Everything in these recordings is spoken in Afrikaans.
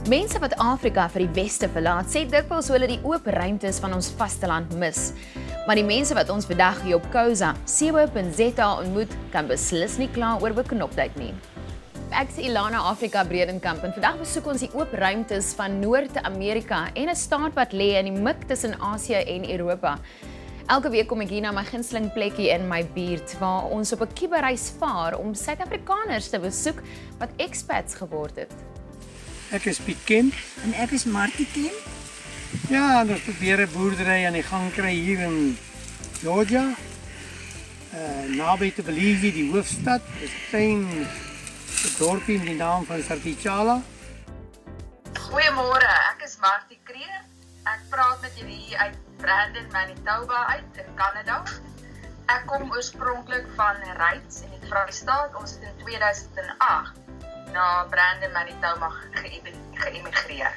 Mense wat Afrika vir die Weste verlaat, sê dikwels hulle die oop ruimtes van ons vasteland mis. Maar die mense wat ons vandag hier op Khoza, Sewe.za ontmoet, kan beslis nie kla oor beknoptheid nie. Ek is Ilana Afrika Bredenkamp en vandag besoek ons die oop ruimtes van Noord-Amerika en 'n staat wat lê in die mik tussen Asië en Europa. Elke week kom ek hier na my gunsteling plekkie in my buurt waar ons op 'n kiebereis vaar om Suid-Afrikaners te besoek wat expats geword het. Ek is Piet Kemp. En ek is Martie Klim. Ja, ons probeer 'n boerdery aan die gang kry hier in Georgia. Naby Tbilisi, die hoofstad. Dis 'n klein dorpie met die naam van Sartichala. Goeiemôre, ek is Martie Kreer. Ek praat met julle hier uit Brandon, Manitoba uit in Kanada. Ek kom oorspronklik van Ryds in die Vrystaat. Ons het in 2008 na Brandon, Manitoba geëmigreer.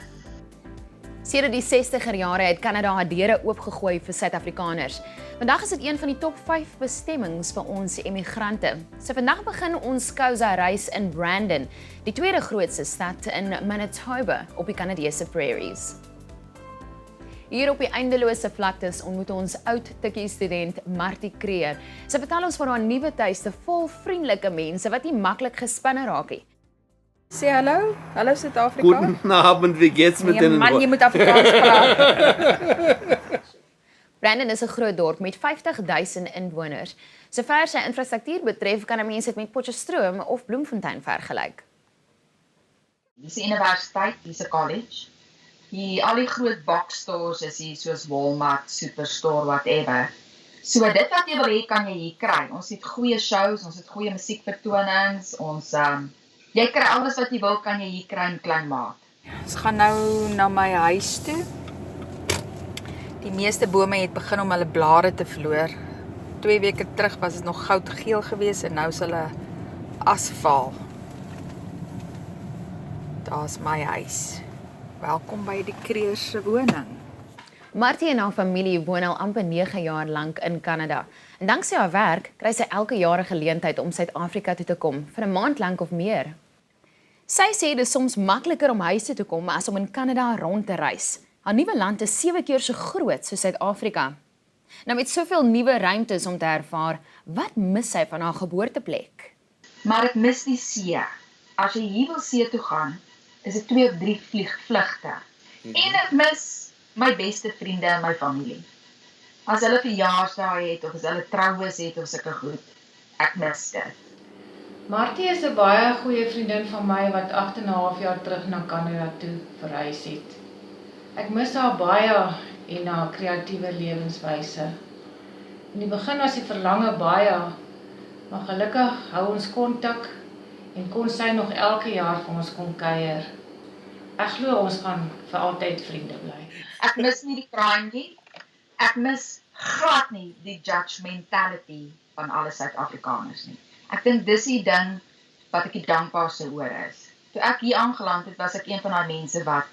Sedert die 60er jare het Kanada haar deure oopgegooi vir Suid-Afrikaners. Vandag is dit een van die top 5 bestemmings vir ons emigrante. So vandag begin ons Khoza reis in Brandon, die tweede grootste stad in Manitoba op die Canadese prairies. Hier op die eindelose vlaktes ontmoet ons oud tikkie student Martie Kreer. Sy vertel ons van haar nuwe tuiste vol vriendelike mense wat nie maklik gespinne raak nie. Sê hallo. Hallo Suid-Afrika. Guten Abend, wie geht's mit den... Man, jy moet Afrikaans praat. Brandon is 'n groot dorp met 50,000 inwoners. Sover sy infrastruktuur betref, kan 'n mens dit met Potchefstroom of Bloemfontein vergelyk. Dis 'n universiteit, dis 'n college. Al die groot boxstores is hier soos Walmart, Superstore, whatever. So dit wat jy wil hê, kan jy hier kry. Ons het goeie shows, ons het goeie musiekvertonings, jy kry alles wat jy wil, kan jy hier kry in klein maat. Ons gaan nou na my huis toe. Die meeste bome het begin om hulle blare te verloor. 2 weke terug was dit nog goudgeel geweest en nou is hulle asval. Daar's my huis. Welkom by die Kreer se woning. Martie en haar familie woon al amper 9 jaar lank in Kanada. En danksy haar werk kry sy elke jaar 'n geleentheid om Suid-Afrika toe te kom vir 'n maand lank of meer. Sy sê dit is soms makliker om huis toe te kom as om in Kanada rond te reis. Haar nuwe land is 7 keer so groot soos Suid-Afrika. Nou met soveel nuwe ruimtes om te ervaar, wat mis sy van haar geboorteplek? Maar ek mis die see. As jy hier wil see toe gaan, is dit 2 of 3 vlugte. En ek mis my beste vriende en my familie. As hulle verjaarsdae het of as hulle troues het of sulke goed, ek mis dit. Martie is 'n baie goeie vriendin van my wat 8,5 jaar terug na Kanada toe verhuis het. Ek mis haar baie en haar kreatiewe lewenswyse. In die begin was die verlange baie, maar gelukkig hou ons kontak en kon sy nog elke jaar vir ons kom kuier. Ek glo ons gaan vir altyd vriende bly. Ek mis nie die crime nie. Ek mis glad nie die judgmentality van alle Suid-Afrikaners nie. Ek dink dis die ding wat ek die dankbaarste oor is. Toe ek hier aangeland het, was ek een van daai mense wat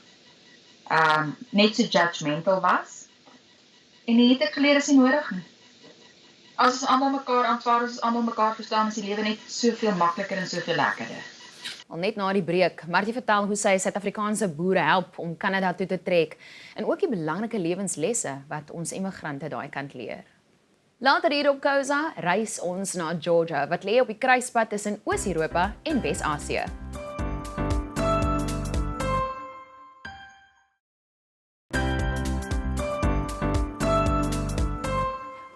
net so judgmental was. En nie het ek geleer is nie nodig nie. As ons almal mekaar aanvaar, as ons almal mekaar verstaan, is die lewe net soveel makliker en soveel lekkerder. Al net na die breek, Martie vertel hoe sy Suid-Afrikaanse boere help om Kanada toe te trek en ook die belangrike lewenslesse wat ons emigrante daai kant leer. Later hier op Khoza reis ons na Georgia wat lê op die kruispunt tussen Oos-Europa en Wes-Asië.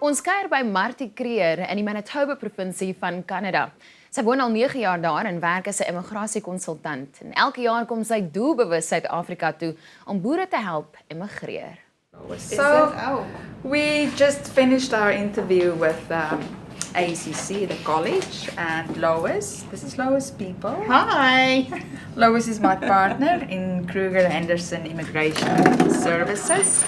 Ons kuier by Martie Kreer in die Manitoba provinsie van Kanada. Sy woon al 9 jaar daar en werk as 'n immigrasiekonsultant. En elke jaar kom sy doelbewus Suid-Afrika toe om boere te help immigreer. So, we just finished our interview with ACC, the college, and Lois. This is Lois People. Hi. Lois is my partner in Kruger Henderson Immigration Services,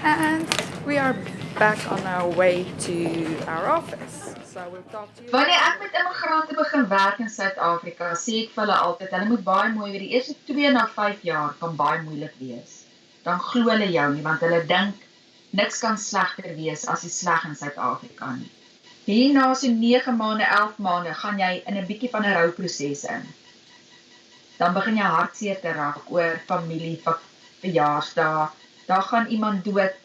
and we are back on our way to our office. So we'll talk to you. Wanneer ek met immigrante begin werk in Suid-Afrika, sê ek vir hulle altyd, hulle moet baie mooi wees. Die eerste 2 na 5 jaar kan baie moeilik wees. Dan glo hulle jou nie, want hulle dink niks kan slegter wees as die sleg in Suid-Afrika nie. Hierna so 9 maande, 11 maande gaan jy in 'n bietjie van 'n rouproses in. dan begin jy hartseer te raak oor familie, verjaarsdae. Daar gaan iemand dood,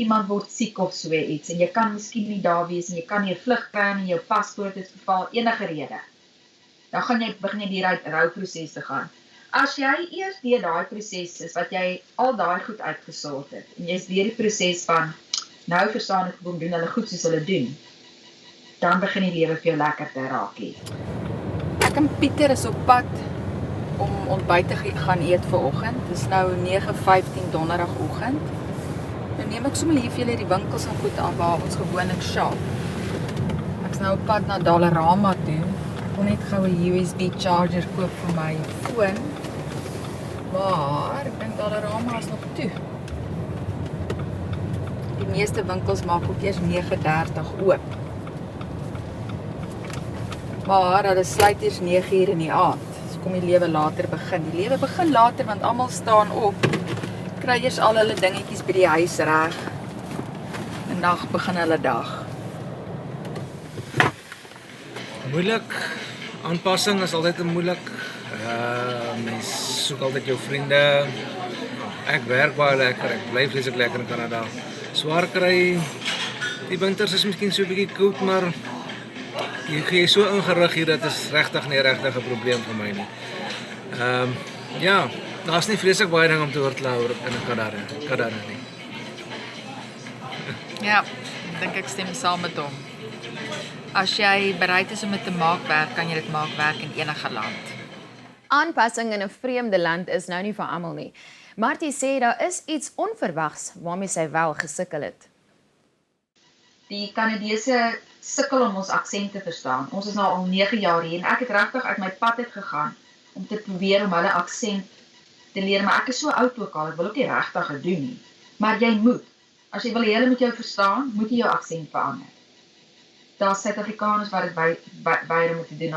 iemand word siek of so iets, en jy kan miskien nie daar wees, en jy kan nie 'n vlug kry en jou paspoort het verval, enige rede. Dan begin jy die rouproses te gaan. As jy eers deur daai proses is, wat jy al daai goed uitgesort het, en jy is deur die proses van, nou verstaan ek hoekom doen hulle goed soos hulle doen, dan begin die lewe vir jou lekker te raak hier. Ek en Pieter is op pad om ontbyt te gaan eet vanoggend. Dit is nou 9:15 donderdagoggend. Nou neem ek sommer hier vir julle die winkels en goed af waar ons gewoonlik shop. Ek is nou op pad na Dollarama toe. Ek wil net gou 'n USB charger koop vir my foon. Maar ek dink Dollarama is nog toe. Die meeste winkels maak ook eers 9:30 oop. Maar hulle sluit eers 9:00 in die aand. So kom die lewe later begin. Die lewe begin later want almal staan op. Kry eers al hulle dingetjies by die huis reg. En dan begin hulle dag. Moeilik. Aanpassing is altyd moeilik. Mens soek altyd jou vriende. Ek werk baie lekker. Ek bly vreeslik lekker in Kanada. Swaar kry. Die winters is miskien so 'n bietjie koud, maar jy is so ingerig hier, dat is regtig nie 'n probleem vir my nie. Ja, daar's nie vreeslik baie ding om te oorkla oor in Kanada nie. Ja, dink ek stem saam met hom. As jy bereid is om dit te maak werk, kan jy dit maak werk in enige land. Aanpassing in 'n vreemde land is nou nie vir almal nie. Martie sê daar is iets onverwags waarmee sy wel gesukkel het. Die Kanadese sukkel om ons aksent te verstaan. Ons is nou al 9 jaar hier en ek het regtig uit my pad uit gegaan om te probeer om hulle aksent te leer, maar ek is so oud ook al, ek wil ook nie regtig dit doen nie. Maar jy moet. As jy wil hê hulle moet jou verstaan, moet jy jou aksent verander. Daar's Suid-Afrikaners wat dit by moet doen.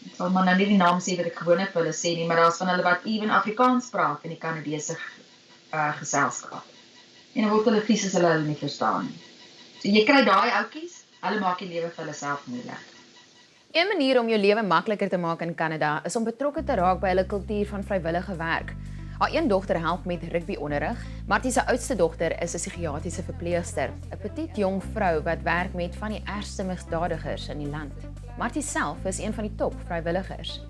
Ek sal maar nou nie die naam sê wat ek gewoonlik vir hulle sê nie, maar daar's van hulle wat even Afrikaans praat in die Kanadese geselskap. En dan word hulle vies as hulle nie verstaan nie. So jy kry daai ouetjies, hulle maak die lewe vir hulle self moeilik. Een manier om jou lewe makliker te maak in Kanada is om betrokke te raak by hulle kultuur van vrywillige werk. Haar een dogter help met rugbyonderrig, Martie se oudste dogter is 'n psigiatriese verpleegster, 'n petit jong vrou wat werk met van die ergste misdadigers in die land. Martie self is een van die top vrywilligers.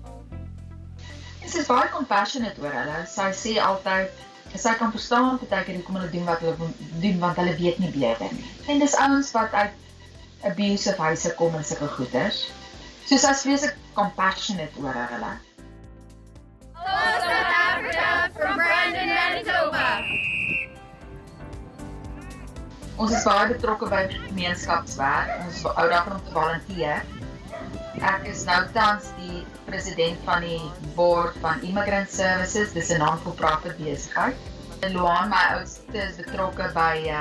Sy is baie compassionate oor hulle. Sy sê altyd, sy kan verstaan partykeer hoekom hulle doen wat hulle doen, want hulle weet nie beter nie. En dis ouens wat uit abusive huise kom en sulke goeders. So sy is vreeslik compassionate oor hulle. Ons is baie betrokke by gemeenskapswerk. Ons hou daarvan om te volunteer. Ek is nou tans die president van die board van Immigrant Services, dis 'n non-for-profit besigheid. En Luan, my oudste, is betrokke by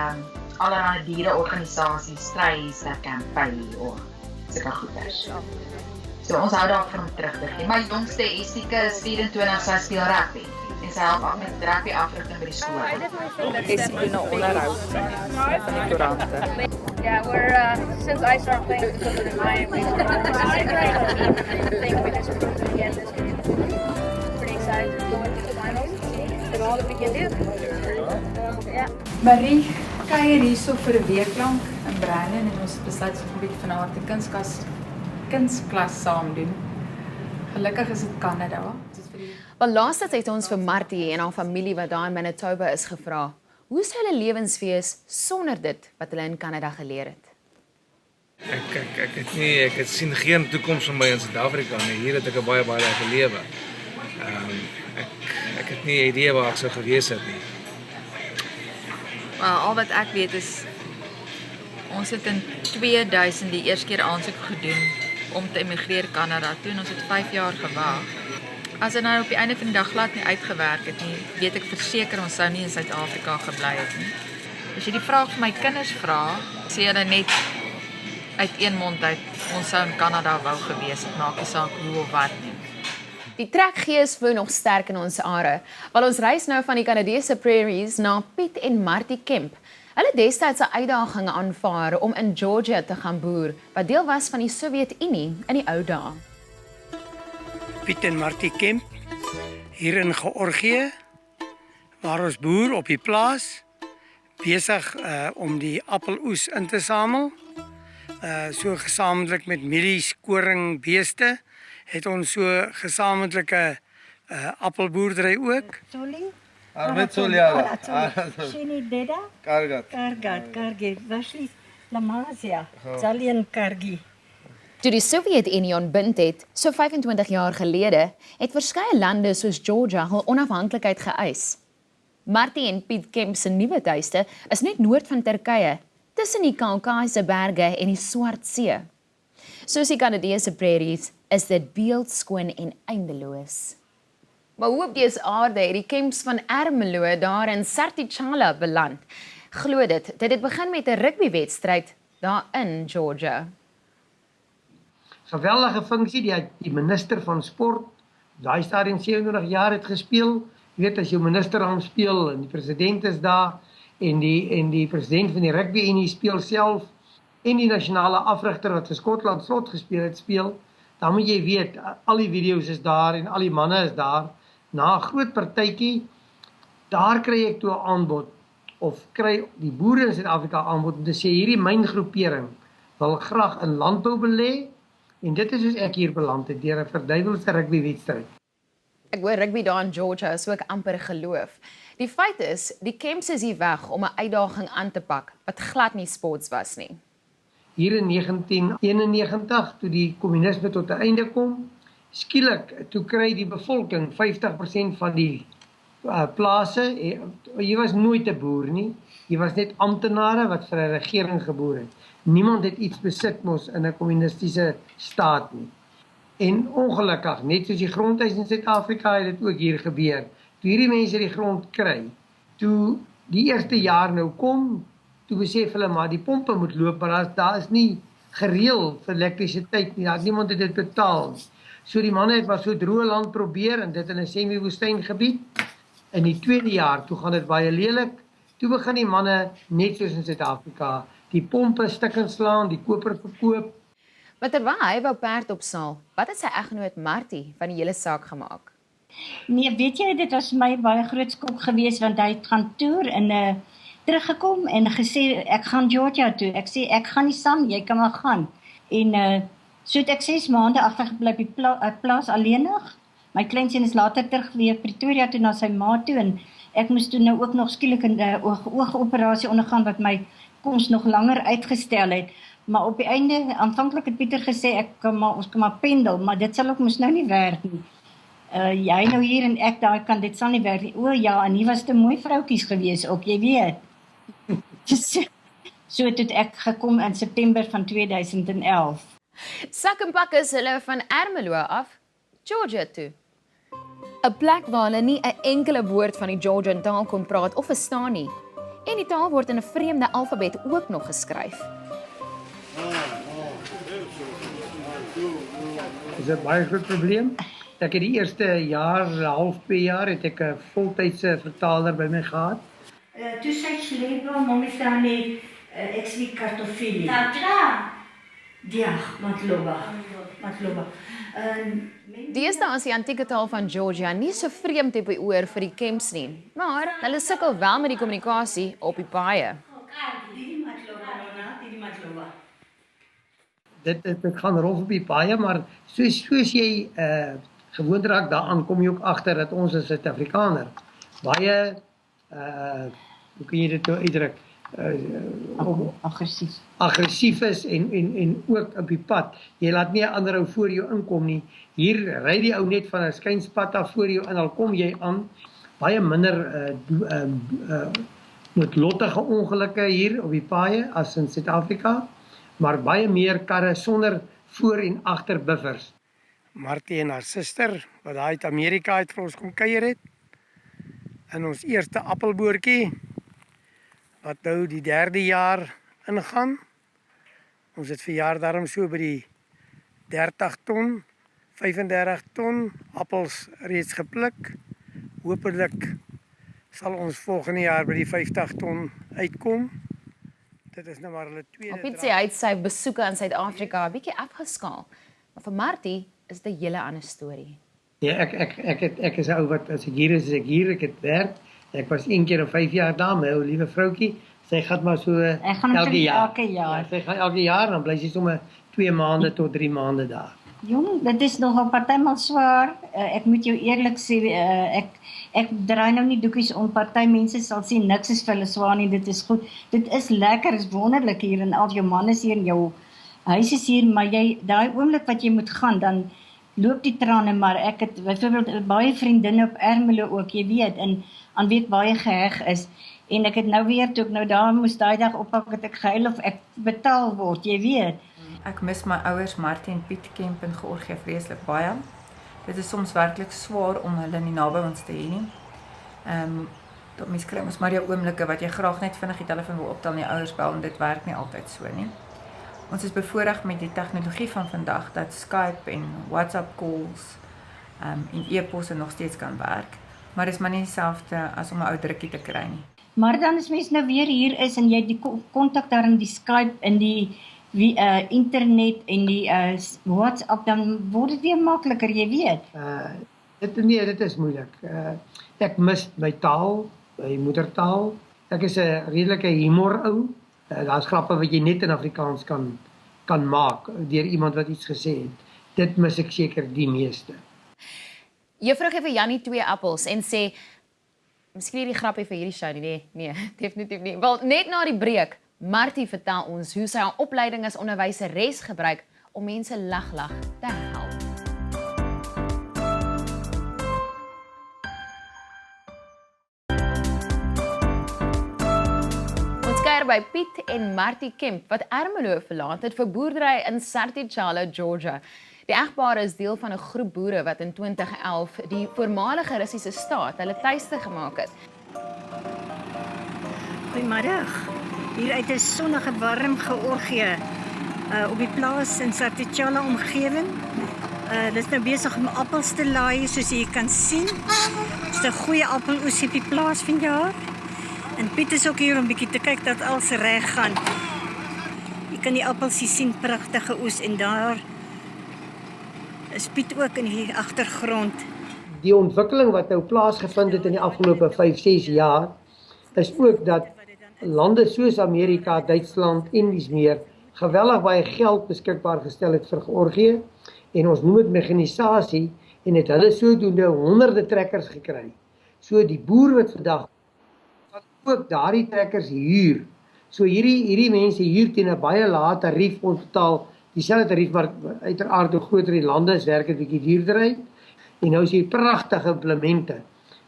allerlei diereorganisasies, Stryhuis, Campaign of sulke goeders. So ons hou daarvan om terug te gee. My jongste Estika is 24, sy speel rugby. En sy help ook met rugby afrigting by die skool. Estika nou onderhoud van die koerante. Yeah, we're since I started playing because of my thing, we just proved it again this week. Pretty excited to go into the finals. That's all that we can do. Yeah. Marie kuier hierso vir 'n week lank in Brandon en ons het besluit om 'n bietjie van haar kunsklas saam doen. Gelukkig is dit Kanada. Wel laastens het ons vir Martie en haar familie wat daar in Manitoba is gevra, hoe sou hulle lewens wees sonder dit wat hulle in Kanada geleer het? Ek het sien geen toekoms vir my in Suid-Afrika nie. Hier het ek 'n baie lekker lewe. Ek het nie 'n idee waar ek sou gewees het nie. Al wat ek weet is, ons het in 2000 die eerste keer aansoek gedoen om te emigreer Kanada toe en ons het 5 jaar gewag. As dit nou op die einde van die dag glad nie uitgewerk het nie, weet ek verseker ons sou nie in Suid-Afrika gebly het nie. As jy die vraag vir my kinders vra, sê hulle net uit een mond uit, ons sou in Kanada wou gewees het, maak nie saak hoe of wat nie. Die trekgees vloei nog sterk in ons are, want ons reis nou van die Kanadese prairies na Piet en Martie Kemp. Hulle destyds 'n uitdaging aanvaar om in Georgia te gaan boer, wat deel was van die Sowjetunie in die ou dae. Piet en Martie Kemp hier in Georgië, waar ons boer op die plaas besig om die appeloes in te samel. So gesamentlik met mielies, koring, beeste het ons so gesamentlike appelboerdery ook. Ahmed Soliala. Shini Deda? Kargat. Kargi. Washli Lamazia. Zalian Kargi. Toe die Sowjetunie ontbind het, so 25 jaar gelede, het verskeie lande soos Georgia hul onafhanklikheid geëis. Martie en Piet Kemp se nuwe tuiste is net noord van Turkye, tussen die Kaukasiese berge en die Swart See. Soos die Kanadese prairies is dit beeldskoon en eindeloos. Maar hoe op dese aarde het die Kemps van Ermelo daar in Sartichala beland? Glo dit het begin met 'n rugbywedstryd daar in Georgia. Geweldige funksie, die minister van sport, daai stadium 27 jaar het gespeel. Jy weet, as jou minister aan speel en die president is daar en die president van die rugby unie speel self en die nasionale afrigter wat vir Skotland slot gespeel het speel, dan moet jy weet, al die video's is daar en al die manne is daar. Na 'n groot partytjie, daar kry ek toe 'n aanbod of kry die boere in Suid-Afrika aanbod om te sê hierdie myngroepering wil graag in landbou belê en dit is soos ek hier beland het deur 'n verduiwelse rugbywedstryd. Ek hoor rugby daar in Georgia, so ek amper geloof. Die feit is, die Kemps is hier weg om 'n uitdaging aan te pak wat glad nie sports was nie. Hier in 1991, toe die kommunisme tot 'n einde kom, skielik, toe kry die bevolking 50% van die plase, jy was nooit 'n boer nie, jy was net amptenare wat vir 'n regering geboer het. Niemand het iets besit mos in 'n kommunistiese staat nie. En ongelukkig, net soos die grondhuis in Suid-Afrika het dit ook hier gebeur. Toe hierdie mense die grond kry, toe die eerste jaar nou kom, toe besef hulle maar die pompe moet loop, maar daar is nie gereël vir elektrisiteit nie, niemand het dit betaal nie. So die manne het maar so droë land probeer en dit in 'n semi-woestyn gebied. In die tweede jaar, toe gaan dit baie lelik. Toe begin die manne, net soos in Suid-Afrika, die pompe stukkend slaan, die koper verkoop. Maar terwyl hy wou perd opsaal, wat het sy egnoot Martie van die hele saak gemaak? Nee, weet jy, dit was my baie groot skok geweest want hy het gaan toer en teruggekom en gesê ek gaan Georgia toe. Ek sê ek gaan nie saam, jy kan maar gaan. En so het ek 6 maande agtergebly op die plaas alleenig. My kleinseun is later terug weer Pretoria toe na sy ma toe en ek moes toe nou ook nog skielik 'n oogoperasie ondergaan wat my koms nog langer uitgestel het. Maar op die einde, aanvanklik het Pieter gesê ons kan maar pendel, maar dit sal ook mos nou nie werk nie. Jy nou hier en ek daar kan dit sal nie werk nie. O ja, en hier was te mooi vroutjies gewees ook, jy weet. So het ek gekom in September van 2011. Sak en pak is hulle van Ermelo af, Georgia toe. 'n Plek waar hulle nie 'n enkele woord van die Georgian taal kon praat of verstaan nie. En die taal word in 'n vreemde alfabet ook nog geskryf. Is dit baie groot probleem? Ek het die eerste half 2 jaar het ek 'n voltydse vertaler by my gehad. Toe sy sleepel momentan net ek sê kartoffelie. Ja, matloba. Deesdae is die antieke taal van Georgia nie so vreemd op die oor vir die Kemps nie, maar hulle sukkel wel met die kommunikasie op die paaie. Dit gaan rof op die paaie, maar soos jy gewoond raak daaraan, kom jy ook agter dat ons as Suid-Afrikaner baie hoe kan jy dit nou uitdruk? Aggressief is en ook op die pad. Jy laat nie 'n ander ou voor jou inkom nie. Hier ry die ou net van 'n skynspad af voor jou en al kom jy aan. Baie minder noodlottige ongelukke hier op die paaie as in Suid-Afrika, maar baie meer karre sonder voor en agter buffers. Martie en haar suster, wat daai uit Amerika uit vir ons kom kuier het, in ons eerste appelboortjie, wat nou die 3de jaar ingaan. Ons het verjaar daarom so by die 30 ton, 35 ton appels reeds gepluk. Hoopelik sal ons volgende jaar by die 50 ton uitkom. Dit is nou maar hulle tweede. Piet sê hy het sy besoeke aan Suid-Afrika 'n bietjie afgeskaal. Maar vir Martie is dit 'n hele ander storie. Ja, ek is 'n ou wat as ek hier is ek hier, ek het werk. Ek was een keer in 5 jaar daar, my ou liewe vroutjie. Sy gaan maar so Ek gaan elke jaar. elke jaar. Ja, sy gaan elke jaar, dan bly sy sommer 2 maande tot 3 maande daar. Jong, dit is nogal partymal swaar. Ek moet jou eerlik sê, ek draai nou nie doekies om. Party mense sal sê niks is vir hulle swaar nie. Dit is goed. Dit is lekker, is wonderlik hier en al jou man is hier en jou huis is hier, maar jy daai oomblik wat jy moet gaan, dan loop die trane, maar ek het byvoorbeeld baie vriendinne op Ermelo ook, jy weet, en aan wie ek baie geheg is. En ek het nou weer, toe ek nou daar moes daai dag oppak, het ek gehuil of ek betaal word, jy weet. Ek mis my ouers Martie en Piet Kemp in Georgië vreeslik baie. Dit is soms werklik swaar om hulle nie naby ons te hê nie. Dat mens kry ons maar die oomblikke wat jy graag net vinnig die telefoon wil optel en die ouers bel en dit werk nie altyd so nie. Ons is bevoorreg met die tegnologie van vandag dat Skype en WhatsApp calls en e-posse nog steeds kan werk, maar dis maar nie dieselfde as om 'n ou drukkie te kry nie. Maar dan as mens nou weer hier is en jy die kontak daar in die Skype en die internet en die WhatsApp, dan word dit weer makliker, jy weet. Dit is moeilik. Ek mis my taal, my moedertaal. Ek is 'n redelike humor ou. Daar's grappe wat jy net in Afrikaans kan maak deur iemand wat iets gesê het. Dit mis ek seker die meeste. Juffrou gee vir Jannie 2 appels en sê, miskien hierdie grappie vir hierdie show nie. Nee, definitief nie. Wel, net na die breek, Martie vertel ons hoe sy haar opleiding as onderwyseres gebruik om mense lag te help. By Piet en Martie Kemp wat Ermelo verlaat het vir boerdery in Sartichala, Georgia. Die egpaar is deel van 'n groep boere wat in 2011 die voormalige Russiese staat hulle tuiste gemaak het. Goeiemiddag. Hier uit 'n sonnige warm Georgië op die plaas in Sartichala omgewing. Hulle is nou besig om appels te laai soos jy kan sien. Dis 'n goeie appeloes op die plaas vanjaar. En Piet is ook hier om bietjie te kyk dat alles reg gaan. Jy kan die appels sien, pragtige oes en daar is Piet ook in die agtergrond. Die ontwikkeling wat nou plaasgevind het in die afgelope 5-6 jaar is ook dat lande soos Amerika, Duitsland en dis meer geweldig baie geld beskikbaar gestel het vir Georgië en ons noem dit mekanisasie en het hulle sodoende honderde trekkers gekry. So die boer wat vandag ook daardie trekkers huur. So hierdie mense huur teen 'n baie lae tarief, ons betaal dieselfde tarief, maar uiteraard hoe groter die lande is, werk dit bietjie duurder uit. En nou is hier pragtige implemente.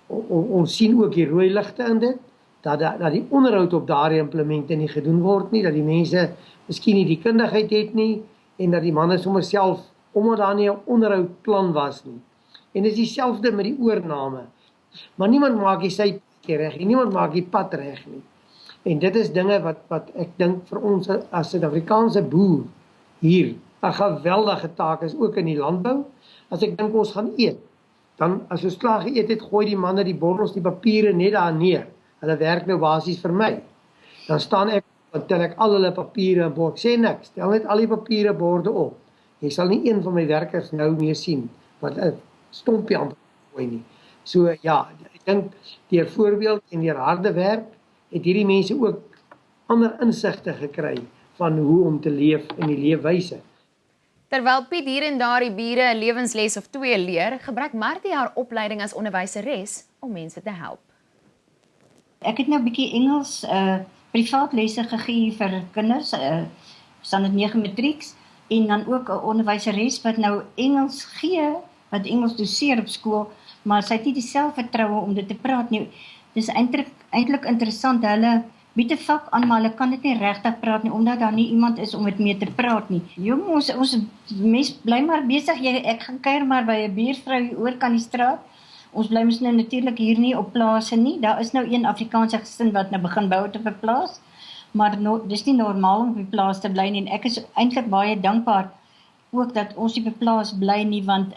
Ons sien ook die rooi ligte in dit, dat die onderhoud op daardie implemente nie gedoen word nie, dat die mense miskien nie die kundigheid het nie, en dat die manne sommer self, omdat daar nie 'n onderhoudplan was nie. En dit is dieselfde met die oorname. Maar niemand maak die sy reg, niemand maak die pad reg nie. En dit is dinge wat ek dink vir ons as Suid-Afrikaanse boer hier 'n geweldige taak is, ook in die landbou. As ek dink ons gaan eet, dan as ons klaar geëet het, gooi die manne die bordels, die papiere net daar neer. Hulle werk nou basies vir my. Dan staan ek, dan tel ek al hulle papiere en bord, sê niks, tel net al die papiere borde op. Jy sal nie een van my werkers nou meer sien wat 'n stompie amper gooi nie. So ja, ek dink deur voorbeeld en deur harde werk het hierdie mense ook ander insigte gekry van hoe om te leef in die leefwyse. Terwyl Piet hier en daar die bure 'n lewensles of 2 leer, gebruik Martie haar opleiding as onderwyseres om mense te help. Ek het nou 'n bietjie Engels privaat lesse gegee vir kinders, standaard 9 matrieks, en dan ook 'n onderwyseres wat nou Engels gee, wat Engels doseer op skool, maar sy het nie die selfvertroue om dit te praat nie. Dis eintlik interessant, hulle bied 'n vak aan, maar hulle kan dit nie regtig praat nie, omdat daar nie iemand is om dit mee te praat nie. Jong, ons mens bly maar besig, ek gaan kuier maar by 'n buurvrou hier oor kan die straat. Ons bly mos nou natuurlik hier nie op plase nie, daar is nou een Afrikaanse gesin wat nou begin bou op 'n plaas, maar dis nie normaal om op die plaas te bly nie, en ek is eintlik baie dankbaar ook dat ons nie op die plaas bly nie, want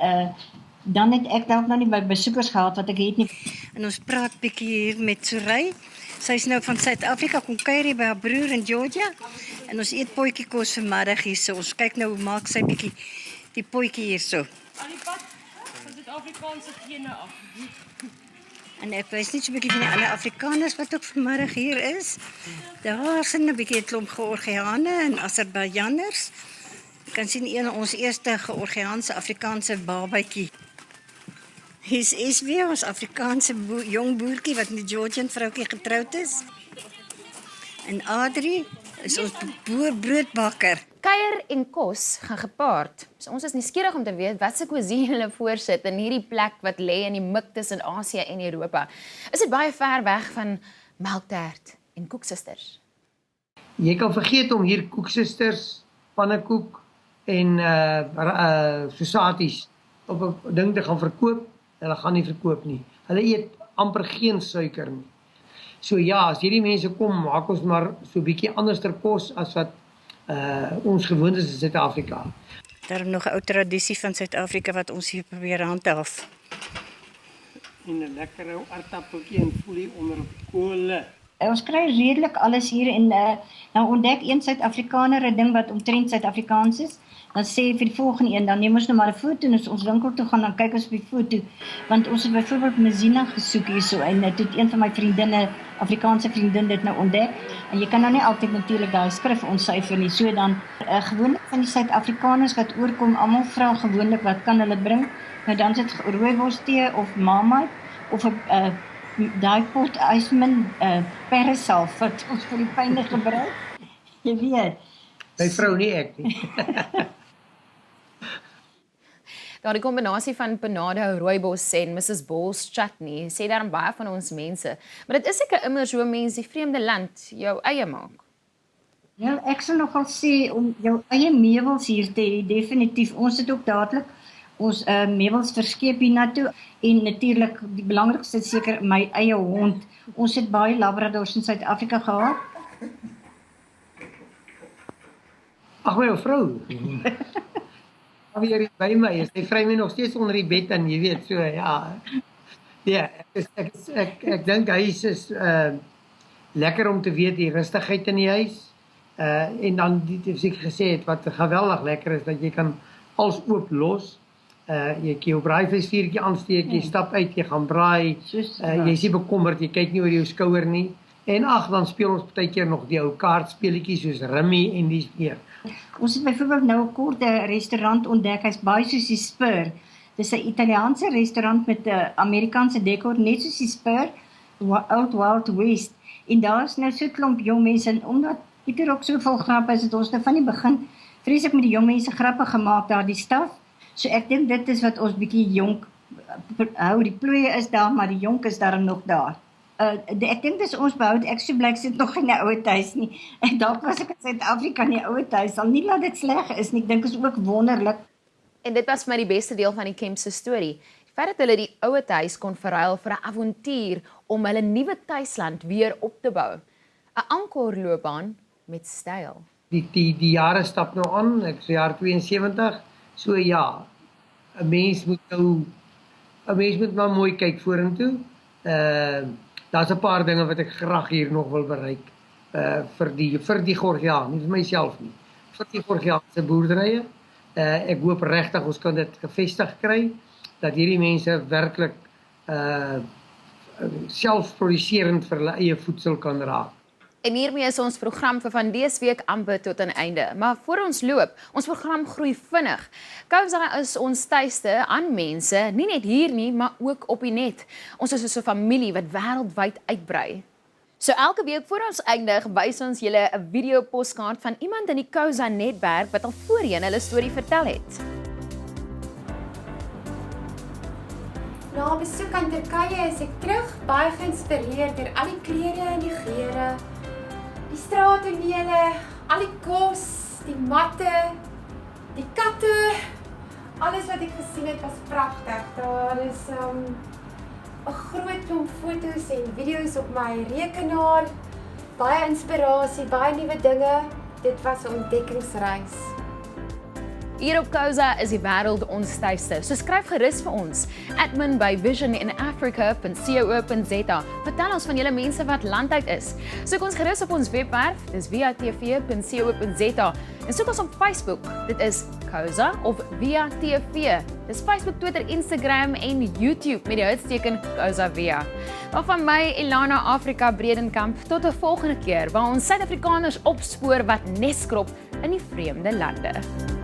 dan het ek dalk nou nie by besoekers gehad wat ek het nie. En ons praat bietjie hier met Sorey. Sy is nou van Suid-Afrika, kom kuier hier by haar broer in Georgia. En ons eet potjiekos vanmiddag hier so. Ons kyk nou hoe maak sy bietjie die potjie hier so. Suid-Afrikaanse gene af. En ek wys net so 'n bietjie van die ander Afrikaners wat ook vanmiddag hier is. Daar sien 'n bietjie 'n klomp Georgiane en Azerbeidjaners. Jy kan sien een ons eerste Georgiaanse Afrikaanse babatjie. Hier's Eswie, ons Afrikaanse jong boertjie wat met 'n Georgian vroutjie getroud is. En Adri is ons broodbakker. Kuier en kos gaan gepaard. So ons is nuuskierig om te weet wat se cuisine hulle voorsit in hierdie plek wat lê in die mik tussen Asië en Europa. Is dit baie ver weg van melktert en koeksisters? Jy kan vergeet om hier koeksisters, pannekoek en sosaties op 'n ding te gaan verkoop. Hulle gaan nie verkoop nie. Hulle eet amper geen suiker nie. So ja, as hierdie mense kom, maak ons maar so 'n bietjie anderster kos as wat ons gewoond is in Suid-Afrika. Daar is nog 'n ou tradisie van Suid-Afrika wat ons hier probeer handhaaf. En 'n lekker ou aardappeltjie en foelie onder kole. Ons kry redelik alles hier en nou ontdek een Suid-Afrikaner 'n ding wat omtrent Suid-Afrikaans is. Dan sê vir die volgende een, dan neem ons nou maar 'n foto en as ons winkel toe gaan, dan kyk ons op die foto. Want ons het byvoorbeeld Mzina gesoek hierso en dit het een van my vriendinne, Afrikaanse vriendin dit nou ontdek. En jy kan nou nie altyd natuurlik daai skrif ontsyfer nie. So dan gewoonlik van die Suid-Afrikaners wat oorkom, almal vra gewoonlik wat kan hulle bring? Nou dan sit rooibos tee of Marmite of 'n daai pot ysmin persalf wat ons vir die pyne gebruik. Jy weet. My vrou nie ek nie. Daardie kombinasie van panado, rooibos en Mrs. Ball's chutney sê daarom baie van ons mense. Maar dit is seker immer so mense die vreemde land jou eie maak. Ja, ek sal nogal sê om jou eie meubels hier te hê, definitief. Ons het ook dadelik ons meubels verskeep hiernatoe en natuurlik die belangrikste is seker my eie hond. Ons het baie labradors in Suid-Afrika gehad. Ag my vrou. Weer by my, sy vry my nog steeds onder die bed en jy weet so ja. Ja, ek dink hy is lekker om te weet die rustigheid in die huis. En dan soos ek gesê het wat geweldig lekker is dat jy kan alles oop los. Jy kan jou braaivleisvuurtjie aansteek, jy stap uit, jy gaan braai. Jy is nie bekommerd, jy kyk nie oor jou skouer nie. En ag, dan speel ons partykeer nog die ou kaartspeletjies soos Rummy en dis meer. Ons het byvoorbeeld nou 'n kort restaurant ontdek, hy's baie soos die Spur. Dis 'n Italiaanse restaurant met 'n Amerikaanse dekor, net soos die Spur, Old Wild West. En daar's nou so 'n klomp jong mense en omdat Pieter ook soveel grappe is, het ons nou van die begin vreeslik met die jong mense grappe gemaak daar die staf. So ek dink dit is wat ons bietjie jonk hou. Die plooie is daar, maar die jonk is daar nog daar. Ek dink dis ons behoud, ek so blyk sit nog in 'n ouer huis nie. En dalk was ek in Suid-Afrika in die ouer huis, al nie laat dit sleg is nie. Ek dink is ook wonderlik. En dit was vir my die beste deel van die Kemp se storie. Die feit dat hulle die ouer huis kon verruil vir 'n avontuur om hulle nuwe tuisland weer op te bou. 'n Ankorloopbaan met styl. Die jare stap nou aan, ek is jaar 72. So ja, 'n mens moet maar mooi kyk vorentoe. Daar's 'n paar dinge wat ek graag hier nog wil bereik vir die Georgiaan, nie vir myself nie. Vir die Georgiaanse boerderye. Ek hoop regtig ons kan dit gevestig kry dat hierdie mense werklik selfproduserend vir hulle eie voedsel kan raak. En hiermee is ons program vir van dese week amper tot 'n einde. Maar voor ons loop, ons program groei vinnig. Kouza is ons tuiste aan mense, nie net hier nie, maar ook op die net. Ons is soos 'n familie wat wêreldwyd uitbrei. So elke week voor ons eindig, wys ons julle 'n video postkaart van iemand in die Kouza netwerk wat al voorheen hulle storie vertel het. Na 'n besoek aan Turkye is ek terug, baie geïnspireerd deur al die klere en die geure. Die straattonele, al die kos, die matte, die katte, alles wat ek gesien het was pragtig. Daar is 'n groot klomp foto's en video's op my rekenaar, baie inspirasie, baie nuwe dinge. Dit was 'n ontdekkingsreis. Hier op Kouza is die wêreld ons tuiste. So skryf gerus vir ons. Admin by visioninafrica.co.za. Vertel ons van julle mense wat landuit is. Soek ons gerus op ons webwerf, dis viatv.co.za. En soek ons op Facebook. Dit is Koza of via TV. Dis Facebook, Twitter, Instagram en YouTube met die uitsteken Koza Via. Maar van my, Elana Afrika Bredenkamp, tot 'n volgende keer waar ons Suid-Afrikaners opspoor wat neskrop in die vreemde lande.